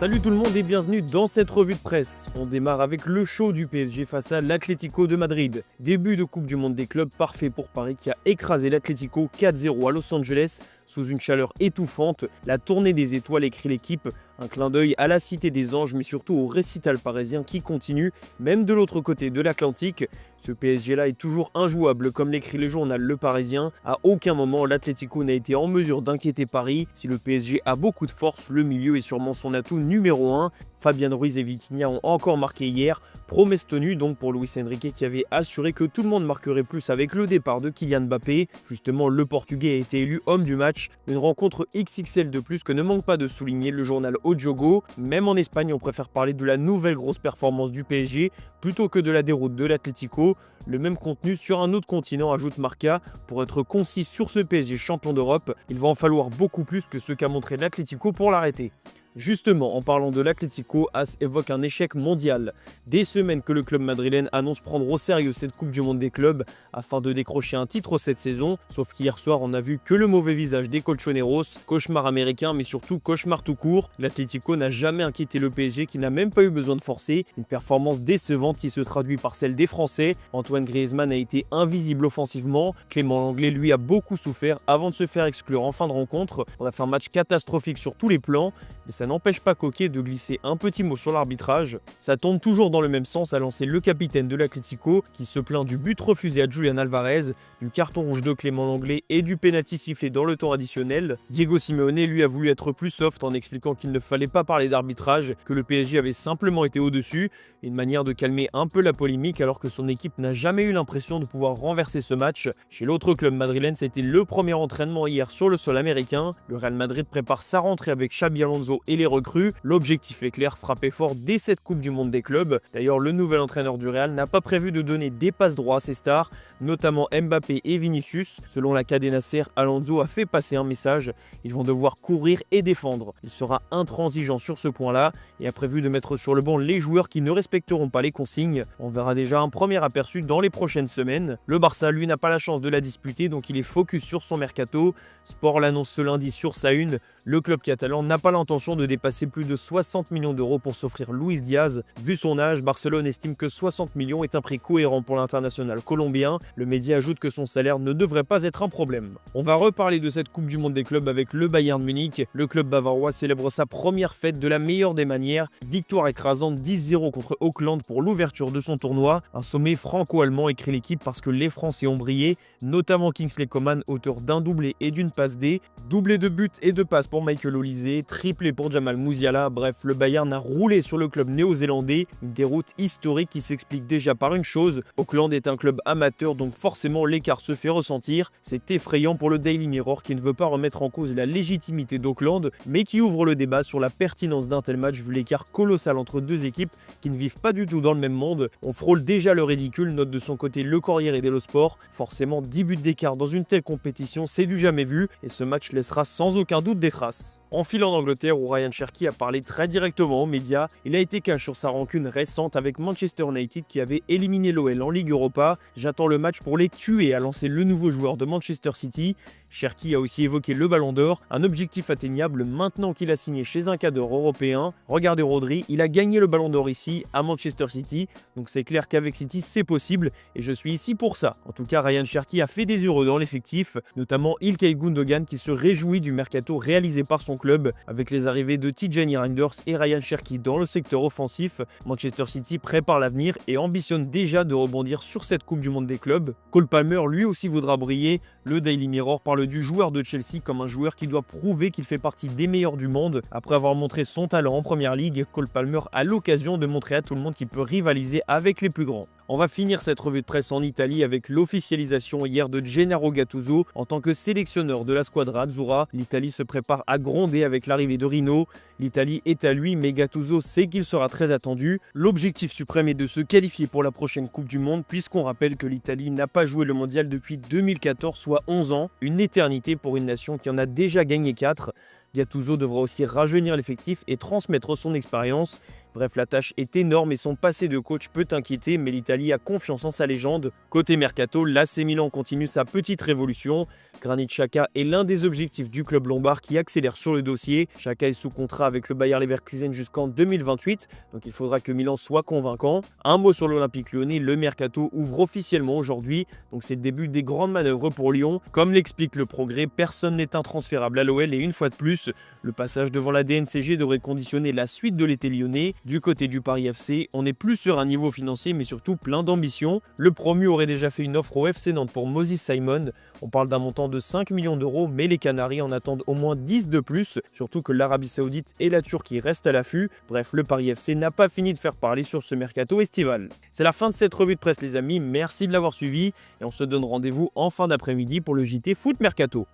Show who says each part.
Speaker 1: Salut tout le monde et bienvenue dans cette revue de presse. On démarre avec le show du PSG face à l'Atlético de Madrid. Début de Coupe du Monde des clubs parfait pour Paris qui a écrasé l'Atlético 4-0 à Los Angeles sous une chaleur étouffante. La tournée des étoiles écrit l'équipe. Un clin d'œil à la Cité des Anges mais surtout au récital parisien qui continue, même de l'autre côté de l'Atlantique. Ce PSG-là est toujours injouable comme l'écrit le journal Le Parisien. À aucun moment l'Atlético n'a été en mesure d'inquiéter Paris. Si le PSG a beaucoup de force, le milieu est sûrement son atout numéro 1. Fabien Ruiz et Vitinha ont encore marqué hier. Promesse tenue donc pour Luis Enrique qui avait assuré que tout le monde marquerait plus avec le départ de Kylian Mbappé. Justement, le Portugais a été élu homme du match. Une rencontre XXL de plus que ne manque pas de souligner le journal O Jogo. Même en Espagne, on préfère parler de la nouvelle grosse performance du PSG plutôt que de la déroute de l'Atlético. Le même contenu sur un autre continent, ajoute Marca. Pour être concis sur ce PSG champion d'Europe, il va en falloir beaucoup plus que ce qu'a montré l'Atlético pour l'arrêter. Justement, en parlant de l'Atlético, AS évoque un échec mondial. Des semaines que le club madrilène annonce prendre au sérieux cette Coupe du Monde des clubs afin de décrocher un titre cette saison. Sauf qu'hier soir, on n'a vu que le mauvais visage des colchoneros, cauchemar américain mais surtout cauchemar tout court. L'Atlético n'a jamais inquiété le PSG qui n'a même pas eu besoin de forcer. Une performance décevante qui se traduit par celle des Français. Antoine Griezmann a été invisible offensivement. Clément Lenglet lui a beaucoup souffert avant de se faire exclure en fin de rencontre. On a fait un match catastrophique sur tous les plans. Mais ça n'empêche pas Coquet de glisser un petit mot sur l'arbitrage. Ça tombe toujours dans le même sens, a lancé le capitaine de l'Atlético qui se plaint du but refusé à Julian Alvarez, du carton rouge de Clément Lenglet et du pénalty sifflé dans le temps additionnel. Diego Simeone lui a voulu être plus soft en expliquant qu'il ne fallait pas parler d'arbitrage, que le PSG avait simplement été au-dessus, une manière de calmer un peu la polémique alors que son équipe n'a jamais eu l'impression de pouvoir renverser ce match. Chez l'autre club madrilène, c'était le premier entraînement hier sur le sol américain. Le Real Madrid prépare sa rentrée avec Xabi Alonso et les recrues. L'objectif est clair, frapper fort dès cette Coupe du Monde des clubs. D'ailleurs, le nouvel entraîneur du Real n'a pas prévu de donner des passes droits à ses stars, notamment Mbappé et Vinicius. Selon la Cadena Ser, Alonso a fait passer un message. Ils vont devoir courir et défendre. Il sera intransigeant sur ce point-là et a prévu de mettre sur le banc les joueurs qui ne respecteront pas les consignes. On verra déjà un premier aperçu dans les prochaines semaines. Le Barça, lui, n'a pas la chance de la disputer, donc il est focus sur son mercato. Sport l'annonce ce lundi sur sa une. Le club catalan n'a pas l'intention de dépasser plus de 60 millions d'euros pour s'offrir Luis Diaz. Vu son âge, Barcelone estime que 60 millions est un prix cohérent pour l'international colombien. Le média ajoute que son salaire ne devrait pas être un problème. On va reparler de cette Coupe du Monde des clubs avec le Bayern Munich. Le club bavarois célèbre sa première fête de la meilleure des manières. Victoire écrasante 10-0 contre Auckland pour l'ouverture de son tournoi. Un sommet franco-allemand, écrit l'équipe, parce que les Français ont brillé, notamment Kingsley Coman, auteur d'un doublé et d'une passe D. Doublé de buts et de passes pour Michael Olise, triplé pour Jamal Musiala. Bref, le Bayern a roulé sur le club néo-zélandais. Une déroute historique qui s'explique déjà par une chose. Auckland est un club amateur, donc forcément l'écart se fait ressentir. C'est effrayant pour le Daily Mirror qui ne veut pas remettre en cause la légitimité d'Auckland, mais qui ouvre le débat sur la pertinence d'un tel match vu l'écart colossal entre deux équipes qui ne vivent pas du tout dans le même monde. On frôle déjà le ridicule, note de son côté le Corriere dello Sport. Forcément 10 buts d'écart dans une telle compétition, c'est du jamais vu et ce match laissera sans aucun doute des traces. En filant d'Angleterre où Ryan Cherki a parlé très directement aux médias, il a été cash sur sa rancune récente avec Manchester United qui avait éliminé l'OL en Ligue Europa. J'attends le match pour les tuer, a lancé le nouveau joueur de Manchester City. Cherki a aussi évoqué le Ballon d'Or, un objectif atteignable maintenant qu'il a signé chez un cadre européen. Regardez Rodri, il a gagné le Ballon d'Or ici à Manchester City, donc c'est clair qu'avec City c'est possible et je suis ici pour ça. En tout cas, Ryan Cherki a fait des heureux dans l'effectif, notamment Ilkay Gundogan qui se réjouit du mercato réalisé par son club avec les arrivées de Tijani Reinders et Ryan Cherki dans le secteur offensif. Manchester City prépare l'avenir et ambitionne déjà de rebondir sur cette Coupe du Monde des clubs. Cole Palmer lui aussi voudra briller. Le Daily Mirror parle du joueur de Chelsea comme un joueur qui doit prouver qu'il fait partie des meilleurs du monde. Après avoir montré son talent en première ligue, Cole Palmer a l'occasion de montrer à tout le monde qu'il peut rivaliser avec les plus grands. On va finir cette revue de presse en Italie avec l'officialisation hier de Gennaro Gattuso en tant que sélectionneur de la squadra Azzurra. L'Italie se prépare à gronder avec l'arrivée de Rino. L'Italie est à lui, mais Gattuso sait qu'il sera très attendu. L'objectif suprême est de se qualifier pour la prochaine Coupe du Monde, puisqu'on rappelle que l'Italie n'a pas joué le mondial depuis 2014, soit 11 ans. Une éternité pour une nation qui en a déjà gagné 4. Gattuso devra aussi rajeunir l'effectif et transmettre son expérience. Bref, la tâche est énorme et son passé de coach peut inquiéter, mais l'Italie a confiance en sa légende. Côté mercato, l'AC Milan continue sa petite révolution. Granit Xhaka est l'un des objectifs du club lombard qui accélère sur le dossier. Xhaka est sous contrat avec le Bayer Leverkusen jusqu'en 2028, donc il faudra que Milan soit convaincant. Un mot sur l'Olympique Lyonnais, le mercato ouvre officiellement aujourd'hui, donc c'est le début des grandes manœuvres pour Lyon. Comme l'explique le Progrès, personne n'est intransférable à l'OL et une fois de plus, le passage devant la DNCG devrait conditionner la suite de l'été lyonnais. Du côté du Paris FC, on est plus sur un niveau financier mais surtout plein d'ambition. Le promu aurait déjà fait une offre au FC Nantes pour Moses Simon. On parle d'un montant de 5 millions d'euros, mais les Canaries en attendent au moins 10 de plus, surtout que l'Arabie Saoudite et la Turquie restent à l'affût. Bref, le Paris FC n'a pas fini de faire parler sur ce mercato estival. C'est la fin de cette revue de presse les amis, merci de l'avoir suivi et on se donne rendez-vous en fin d'après-midi pour le JT Foot Mercato.